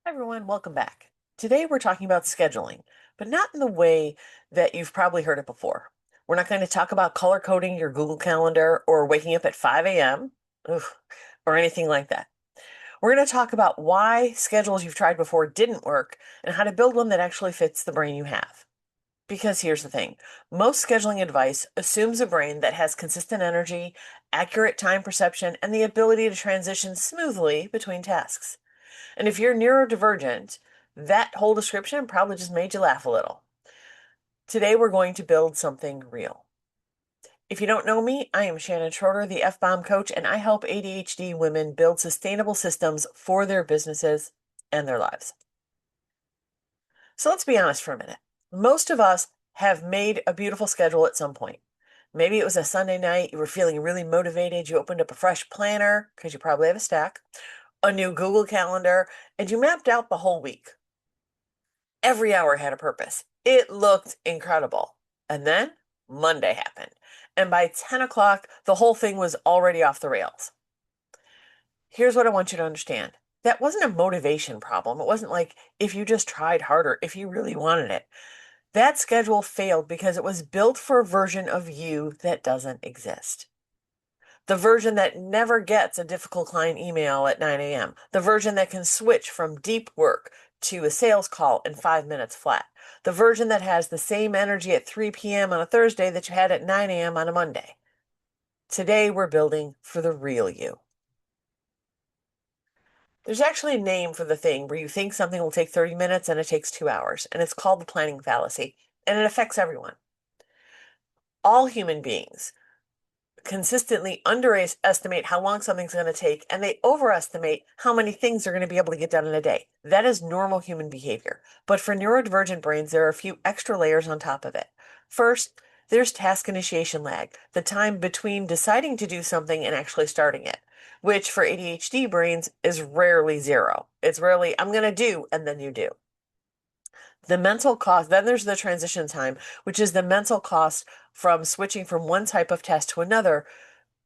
Hi everyone, welcome back. Today we're talking about scheduling, but not in the way that you've probably heard it before. We're not going to talk about color coding your Google Calendar or waking up at 5 a.m. ugh, or anything like that. We're going to talk about why schedules you've tried before didn't work and how to build one that actually fits the brain you have. Because here's the thing, most scheduling advice assumes a brain that has consistent energy, accurate time perception, and the ability to transition smoothly between tasks. And if you're neurodivergent, that whole description probably just made you laugh a little. Today, we're going to build something real. If you don't know me, I am Shannon Schroeder, the F-Bomb coach, and I help ADHD women build sustainable systems for their businesses and their lives. So let's be honest for a minute. Most of us have made a beautiful schedule at some point. Maybe it was a Sunday night, you were feeling really motivated, you opened up a fresh planner, because you probably have a stack, a new Google Calendar, and you mapped out the whole week. Every hour had a purpose. It looked incredible. And then Monday happened. And by 10 o'clock, the whole thing was already off the rails. Here's what I want you to understand. That wasn't a motivation problem. It wasn't like if you just tried harder, if you really wanted it. That schedule failed because it was built for a version of you that doesn't exist. The version that never gets a difficult client email at 9 a.m. The version that can switch from deep work to a sales call in 5 minutes flat. The version that has the same energy at 3 p.m. on a Thursday that you had at 9 a.m. on a Monday. Today, we're building for the real you. There's actually a name for the thing where you think something will take 30 minutes and it takes 2 hours, and it's called the planning fallacy, and it affects everyone. All human beings consistently underestimate how long something's going to take, and they overestimate how many things they're going to be able to get done in a day. That is normal human behavior. But for neurodivergent brains, there are a few extra layers on top of it. First, there's task initiation lag, the time between deciding to do something and actually starting it, which for ADHD brains is rarely zero. It's rarely, I'm going to do, and then you do. The mental cost, then there's the transition time, which is the mental cost from switching from one type of test to another,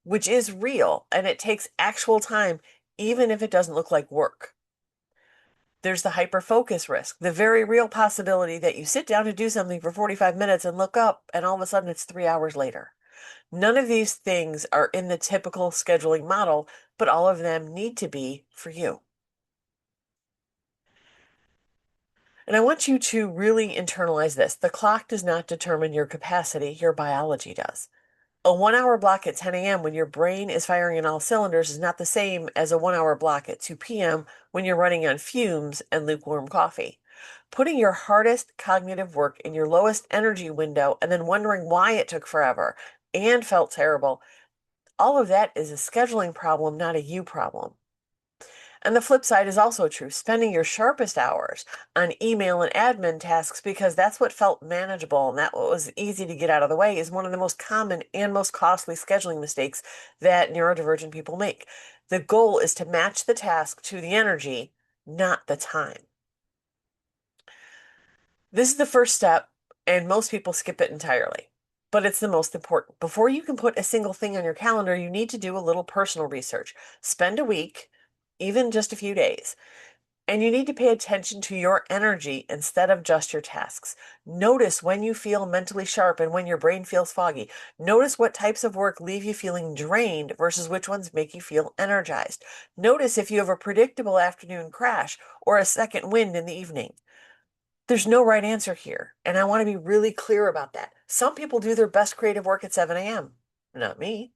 which is real and it takes actual time, even if it doesn't look like work. There's the hyperfocus risk, the very real possibility that you sit down to do something for 45 minutes and look up, and all of a sudden it's 3 hours later. None of these things are in the typical scheduling model, but all of them need to be for you. And I want you to really internalize this. The clock does not determine your capacity, your biology does. A 1 hour block at 10 a.m. when your brain is firing on all cylinders is not the same as a 1 hour block at 2 p.m. when you're running on fumes and lukewarm coffee. Putting your hardest cognitive work in your lowest energy window and then wondering why it took forever and felt terrible, all of that is a scheduling problem, not a you problem. And the flip side is also true. Spending your sharpest hours on email and admin tasks because that's what felt manageable and that was easy to get out of the way is one of the most common and most costly scheduling mistakes that neurodivergent people make. The goal is to match the task to the energy, not the time. This is the first step, and most people skip it entirely. But it's the most important. Before you can put a single thing on your calendar, you need to do a little personal research. Spend a week, even just a few days, and you need to pay attention to your energy instead of just your tasks. Notice when you feel mentally sharp and when your brain feels foggy. Notice what types of work leave you feeling drained versus which ones make you feel energized. Notice if you have a predictable afternoon crash or a second wind in the evening. There's no right answer here, and I want to be really clear about that. Some people do their best creative work at 7 a.m. Not me.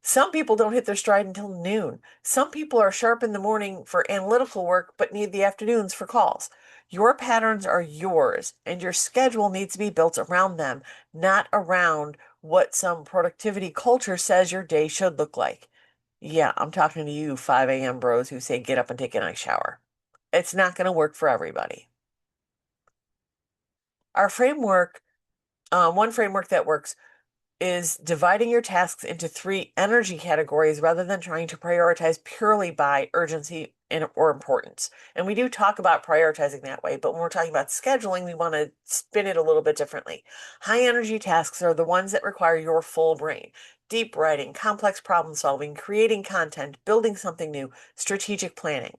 Some people don't hit their stride until noon. Some people are sharp in the morning for analytical work, but need the afternoons for calls. Your patterns are yours, and your schedule needs to be built around them, not around what some productivity culture says your day should look like. Yeah, I'm talking to you 5 a.m. bros who say get up and take a nice shower. It's not going to work for everybody. Our framework, one framework that works is dividing your tasks into 3 energy categories rather than trying to prioritize purely by urgency or importance. And we do talk about prioritizing that way, but when we're talking about scheduling, we want to spin it a little bit differently. High energy tasks are the ones that require your full brain. Deep writing, complex problem solving, creating content, building something new, strategic planning.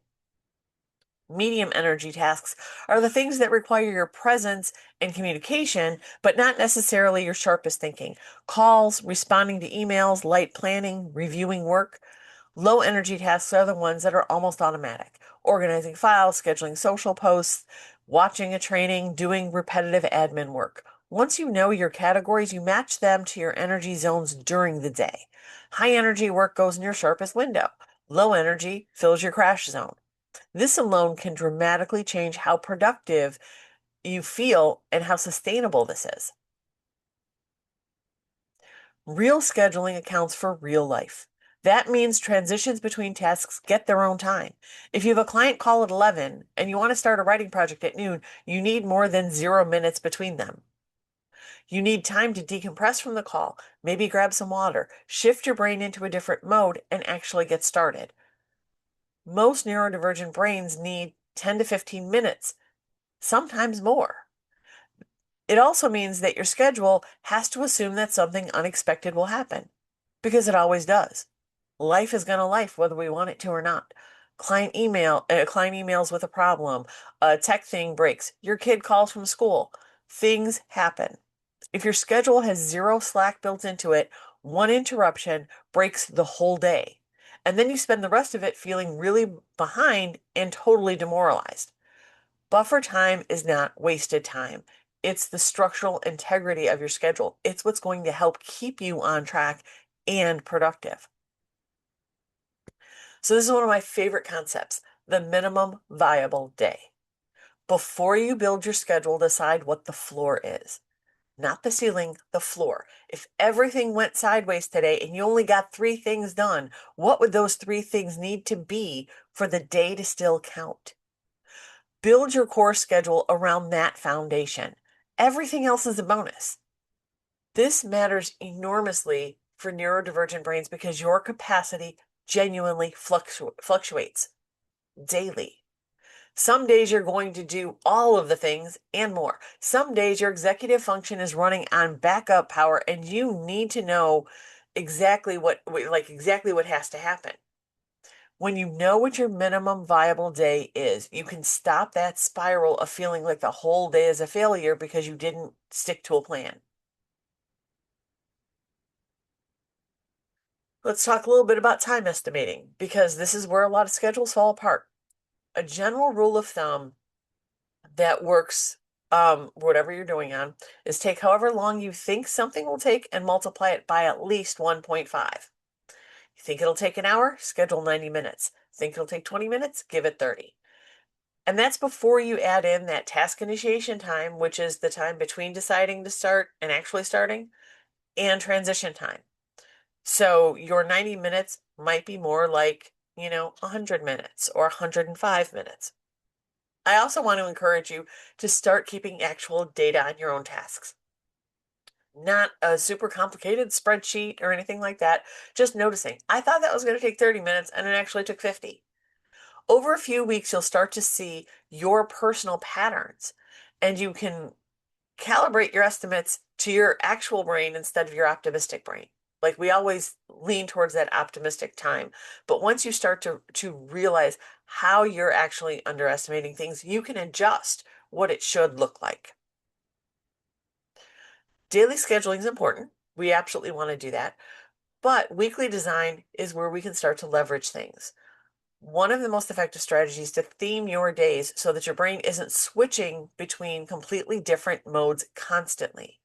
Medium energy tasks are the things that require your presence and communication, but not necessarily your sharpest thinking. Calls, responding to emails, light planning, reviewing work. Low energy tasks are the ones that are almost automatic. Organizing files, scheduling social posts, watching a training, doing repetitive admin work. Once you know your categories, you match them to your energy zones during the day. High energy work goes in your sharpest window. Low energy fills your crash zone. This alone can dramatically change how productive you feel and how sustainable this is. Real scheduling accounts for real life. That means transitions between tasks get their own time. If you have a client call at 11 and you want to start a writing project at noon, you need more than 0 minutes between them. You need time to decompress from the call, maybe grab some water, shift your brain into a different mode, and actually get started. Most neurodivergent brains need 10 to 15 minutes, sometimes more. It also means that your schedule has to assume that something unexpected will happen, because it always does. Life is going to life, whether we want it to or not. Client emails with a problem, a tech thing breaks, your kid calls from school. Things happen. If your schedule has zero slack built into it, one interruption breaks the whole day. And then you spend the rest of it feeling really behind and totally demoralized. Buffer time is not wasted time. It's the structural integrity of your schedule. It's what's going to help keep you on track and productive. So this is one of my favorite concepts, the minimum viable day. Before you build your schedule, decide what the floor is. Not the ceiling, the floor. If everything went sideways today and you only got 3 things done, what would those 3 things need to be for the day to still count? Build your core schedule around that foundation. Everything else is a bonus. This matters enormously for neurodivergent brains because your capacity genuinely fluctuates daily. Some days you're going to do all of the things and more. Some days your executive function is running on backup power and you need to know exactly what has to happen. When you know what your minimum viable day is, you can stop that spiral of feeling like the whole day is a failure because you didn't stick to a plan. Let's talk a little bit about time estimating because this is where a lot of schedules fall apart. A general rule of thumb that works, whatever you're doing on, is take however long you think something will take and multiply it by at least 1.5. You think it'll take an hour? Schedule 90 minutes. Think it'll take 20 minutes? Give it 30. And that's before you add in that task initiation time, which is the time between deciding to start and actually starting, and transition time. So your 90 minutes might be more like, 100 minutes or 105 minutes. I also want to encourage you to start keeping actual data on your own tasks. Not a super complicated spreadsheet or anything like that. Just noticing, I thought that was going to take 30 minutes and it actually took 50. Over a few weeks, you'll start to see your personal patterns and you can calibrate your estimates to your actual brain instead of your optimistic brain. Like we always lean towards that optimistic time. But once you start to realize how you're actually underestimating things, you can adjust what it should look like. Daily scheduling is important. We absolutely want to do that. But weekly design is where we can start to leverage things. One of the most effective strategies to theme your days so that your brain isn't switching between completely different modes constantly.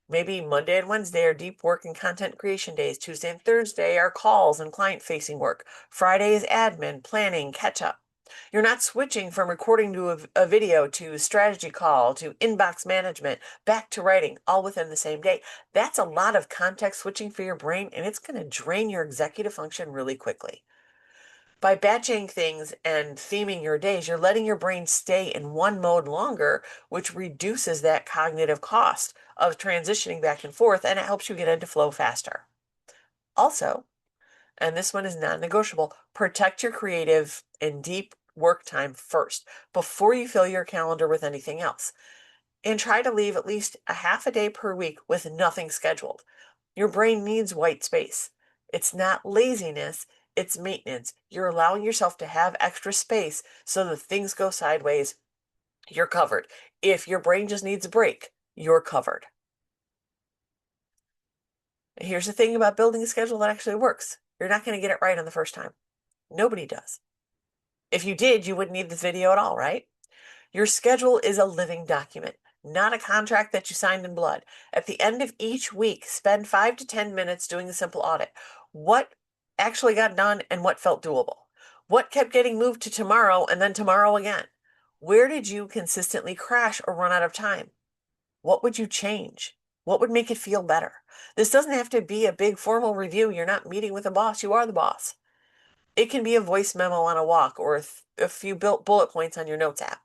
Maybe Monday and Wednesday are deep work and content creation days. Tuesday and Thursday are calls and client-facing work. Friday is admin, planning, catch-up. You're not switching from recording to a video to strategy call to inbox management, back to writing, all within the same day. That's a lot of context switching for your brain, and it's going to drain your executive function really quickly. By batching things and theming your days, you're letting your brain stay in one mode longer, which reduces that cognitive cost of transitioning back and forth, and it helps you get into flow faster. Also, and this one is non-negotiable, protect your creative and deep work time first before you fill your calendar with anything else. And try to leave at least a half a day per week with nothing scheduled. Your brain needs white space. It's not laziness, It's maintenance. You're allowing yourself to have extra space so that things go sideways. You're covered. If your brain just needs a break, you're covered. Here's the thing about building a schedule that actually works. You're not going to get it right on the first time. Nobody does. If you did, you wouldn't need this video at all, right? Your schedule is a living document, not a contract that you signed in blood. At the end of each week, spend 5 to 10 minutes doing a simple audit. What actually got done and what felt doable? What kept getting moved to tomorrow and then tomorrow again? Where did you consistently crash or run out of time? What would you change? What would make it feel better? This doesn't have to be a big formal review. You're not meeting with a boss. You are the boss. It can be a voice memo on a walk or a few bullet points on your notes app.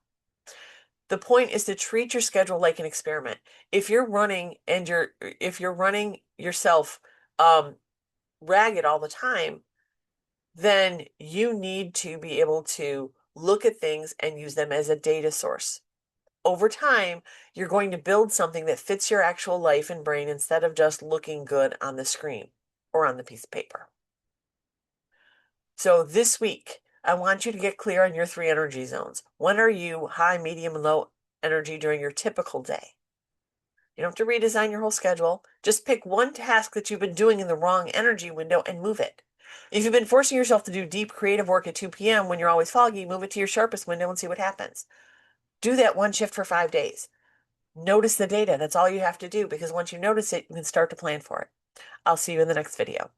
The point is to treat your schedule like an experiment. If you're running yourself ragged all the time, then you need to be able to look at things and use them as a data source. Over time, you're going to build something that fits your actual life and brain instead of just looking good on the screen or on the piece of paper. So this week, I want you to get clear on your 3 energy zones. When are you high, medium, and low energy during your typical day? You don't have to redesign your whole schedule. Just pick one task that you've been doing in the wrong energy window and move it. If you've been forcing yourself to do deep creative work at 2 p.m. when you're always foggy, move it to your sharpest window and see what happens. Do that one shift for 5 days. Notice the data. That's all you have to do, because once you notice it, you can start to plan for it. I'll see you in the next video.